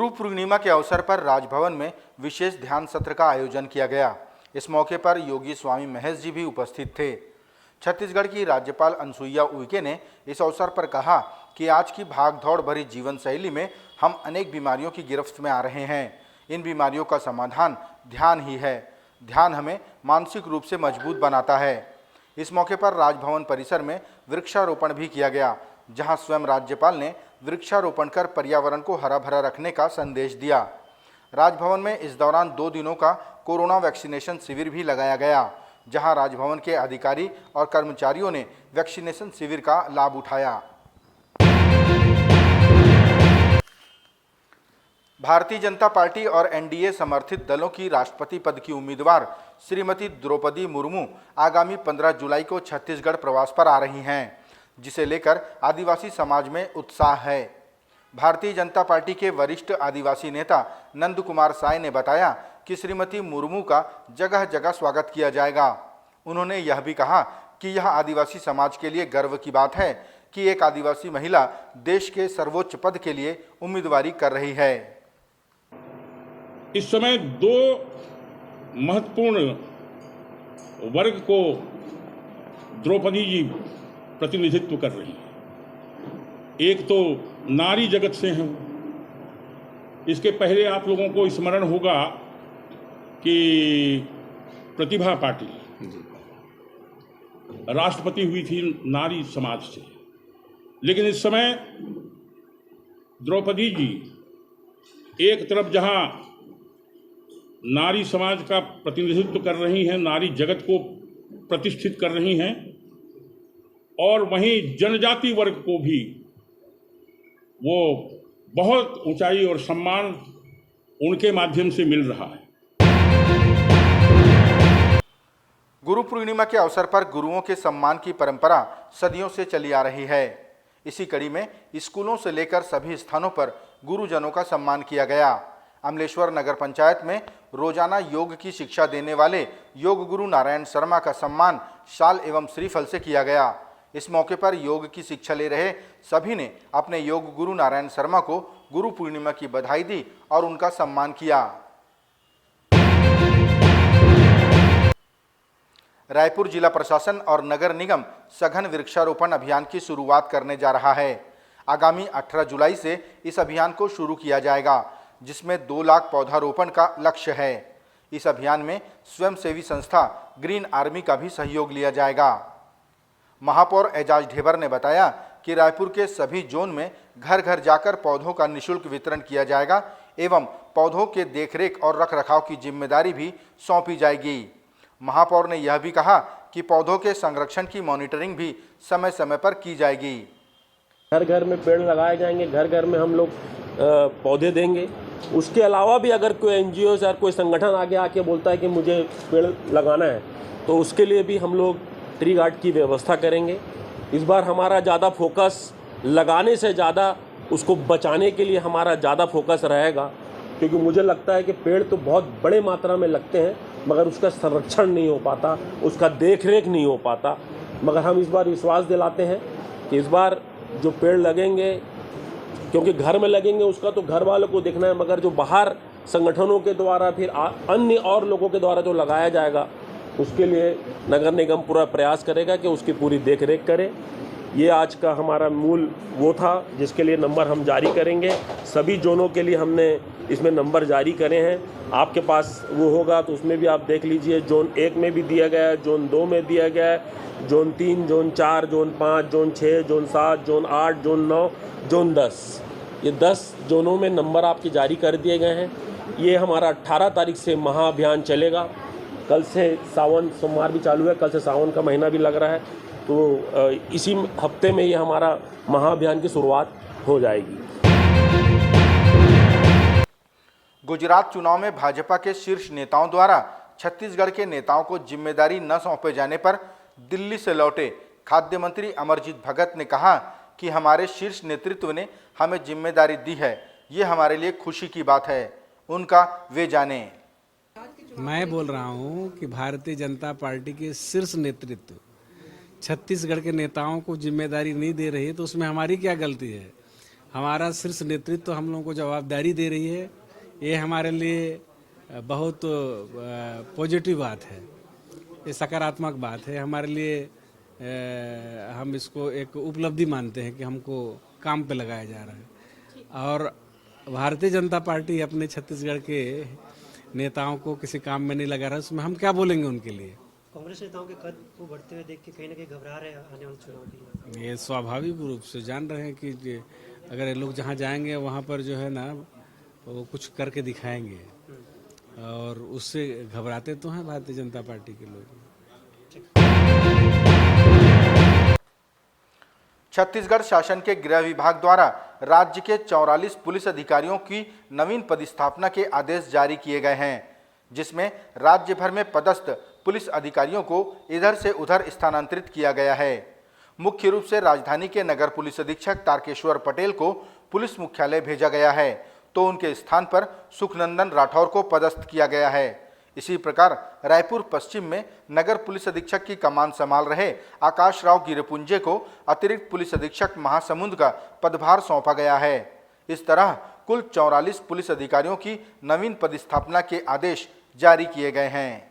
गुरु पूर्णिमा के अवसर पर राजभवन में विशेष ध्यान सत्र का आयोजन किया गया। इस मौके पर योगी स्वामी महेश जी भी उपस्थित थे। छत्तीसगढ़ की राज्यपाल अनसुईया उइके ने इस अवसर पर कहा कि आज की भागदौड़ भरी जीवन शैली में हम अनेक बीमारियों की गिरफ्त में आ रहे हैं। इन बीमारियों का समाधान ध्यान ही है। ध्यान हमें मानसिक रूप से मजबूत बनाता है। इस मौके पर राजभवन परिसर में वृक्षारोपण भी किया गया, जहां स्वयं राज्यपाल ने वृक्षारोपण कर पर्यावरण को हरा भरा रखने का संदेश दिया। राजभवन में इस दौरान 2 दिनों का कोरोना वैक्सीनेशन शिविर भी लगाया गया, जहां राजभवन के अधिकारी और कर्मचारियों ने वैक्सीनेशन शिविर का लाभ उठाया। भारतीय जनता पार्टी और एनडीए समर्थित दलों की राष्ट्रपति पद की उम्मीदवार श्रीमती द्रौपदी मुर्मू आगामी 15 जुलाई को छत्तीसगढ़ प्रवास पर आ रही हैं, जिसे लेकर आदिवासी समाज में उत्साह है। भारतीय जनता पार्टी के वरिष्ठ आदिवासी नेता नंद कुमार साय ने बताया कि श्रीमती मुर्मू का जगह जगह स्वागत किया जाएगा। उन्होंने यह भी कहा कि यह आदिवासी समाज के लिए गर्व की बात है कि एक आदिवासी महिला देश के सर्वोच्च पद के लिए उम्मीदवारी कर रही है। इस समय 2 महत्वपूर्ण वर्ग को द्रौपदी जी प्रतिनिधित्व कर रही हैं। एक तो नारी जगत से हैं। इसके पहले आप लोगों को स्मरण होगा कि प्रतिभा पाटिल राष्ट्रपति हुई थी नारी समाज से, लेकिन इस समय द्रौपदी जी एक तरफ जहां नारी समाज का प्रतिनिधित्व कर रही हैं, नारी जगत को प्रतिष्ठित कर रही हैं, और वहीं जनजाति वर्ग को भी वो बहुत ऊंचाई और सम्मान उनके माध्यम से मिल रहा है। गुरु पूर्णिमा के अवसर पर गुरुओं के सम्मान की परंपरा सदियों से चली आ रही है। इसी कड़ी में स्कूलों से लेकर सभी स्थानों पर गुरुजनों का सम्मान किया गया। अमलेश्वर नगर पंचायत में रोजाना योग की शिक्षा देने वाले योग गुरु नारायण शर्मा का सम्मान शाल एवं श्रीफल से किया गया। इस मौके पर योग की शिक्षा ले रहे सभी ने अपने योग गुरु नारायण शर्मा को गुरु पूर्णिमा की बधाई दी और उनका सम्मान किया। रायपुर जिला प्रशासन और नगर निगम सघन वृक्षारोपण अभियान की शुरुआत करने जा रहा है। आगामी 18 जुलाई से इस अभियान को शुरू किया जाएगा, जिसमें 2 लाख पौधारोपण का लक्ष्य है। इस अभियान में स्वयंसेवी संस्था ग्रीन आर्मी का भी सहयोग लिया जाएगा। महापौर एजाज ढेबर ने बताया कि रायपुर के सभी जोन में घर घर जाकर पौधों का निःशुल्क वितरण किया जाएगा एवं पौधों के देखरेख और रखरखाव की जिम्मेदारी भी सौंपी जाएगी। महापौर ने यह भी कहा कि पौधों के संरक्षण की मॉनिटरिंग भी समय समय पर की जाएगी। घर घर में पेड़ लगाए जाएंगे, घर घर में हम लोग पौधे देंगे। उसके अलावा भी अगर कोई एनजीओ या कोई संगठन आगे आके बोलता है कि मुझे पेड़ लगाना है, तो उसके लिए भी हम लोग ट्री गार्ड की व्यवस्था करेंगे। इस बार हमारा ज़्यादा फोकस लगाने से ज़्यादा उसको बचाने के लिए हमारा ज़्यादा फोकस रहेगा, क्योंकि मुझे लगता है कि पेड़ तो बहुत बड़े मात्रा में लगते हैं, मगर उसका संरक्षण नहीं हो पाता, उसका देखरेख नहीं हो पाता। मगर हम इस बार विश्वास दिलाते हैं कि इस बार जो पेड़ लगेंगे, क्योंकि घर में लगेंगे उसका तो घर वालों को देखना है, मगर जो बाहर संगठनों के द्वारा फिर अन्य और लोगों के द्वारा जो लगाया जाएगा, उसके लिए नगर निगम पूरा प्रयास करेगा कि उसकी पूरी देखरेख करे। ये आज का हमारा मूल वो था जिसके लिए नंबर हम जारी करेंगे। सभी जोनों के लिए हमने इसमें नंबर जारी करे हैं। आपके पास वो होगा तो उसमें भी आप देख लीजिए। जोन 1 में भी दिया गया है, जोन 2 में दिया गया है, zone 3, zone 4, zone 5, zone 6, zone 7, zone 8, zone 9, zone 10, ये 10 जोनों में नंबर आपके जारी कर दिए गए हैं। ये हमारा 18 तारीख से महाअभियान चलेगा। कल से सावन सोमवार भी चालू है, कल से सावन का महीना भी लग रहा है, तो इसी हफ्ते में ये हमारा महाअभियान की शुरुआत हो जाएगी। गुजरात चुनाव में भाजपा के शीर्ष नेताओं द्वारा छत्तीसगढ़ के नेताओं को जिम्मेदारी न सौंपे जाने पर दिल्ली से लौटे खाद्य मंत्री अमरजीत भगत ने कहा कि हमारे शीर्ष नेतृत्व ने हमें जिम्मेदारी दी है, ये हमारे लिए खुशी की बात है, उनका वे जाने। मैं बोल रहा हूं कि भारतीय जनता पार्टी के शीर्ष नेतृत्व छत्तीसगढ़ के नेताओं को जिम्मेदारी नहीं दे रही है, तो उसमें हमारी क्या गलती है? हमारा शीर्ष नेतृत्व तो हम लोगों को जवाबदारी दे रही है। ये हमारे लिए बहुत पॉजिटिव बात है, ये सकारात्मक बात है हमारे लिए। हम इसको एक उपलब्धि मानते हैं कि हमको काम पे लगाया जा रहा है। और भारतीय जनता पार्टी अपने छत्तीसगढ़ के नेताओं को किसी काम में नहीं लगा रहा है, उसमें हम क्या बोलेंगे उनके लिए। कांग्रेस नेताओं के कद को बढ़ते हुए देख के कहीं ना कहीं घबरा रहे हैं आने वाले चुनाव के लिए। ये स्वाभाविक रूप से जान रहे हैं कि अगर ये लोग जहाँ जाएंगे वहाँ पर जो है ना वो कुछ करके दिखाएंगे, और उससे घबराते तो हैं भारतीय जनता पार्टी के लोग। छत्तीसगढ़ शासन के गृह विभाग द्वारा राज्य के 44 पुलिस अधिकारियों की नवीन पदस्थापना के आदेश जारी किए गए हैं, जिसमें राज्य भर में पदस्थ पुलिस अधिकारियों को इधर से उधर स्थानांतरित किया गया है। मुख्य रूप से राजधानी के नगर पुलिस अधीक्षक तारकेश्वर पटेल को पुलिस मुख्यालय भेजा गया है, तो उनके स्थान पर सुखनंदन राठौर को पदस्थ किया गया है। इसी प्रकार रायपुर पश्चिम में नगर पुलिस अधीक्षक की कमान संभाल रहे आकाश राव गिरपुंजे को अतिरिक्त पुलिस अधीक्षक महासमुंद का पदभार सौंपा गया है। इस तरह कुल 44 पुलिस अधिकारियों की नवीन पदस्थापना के आदेश जारी किए गए हैं।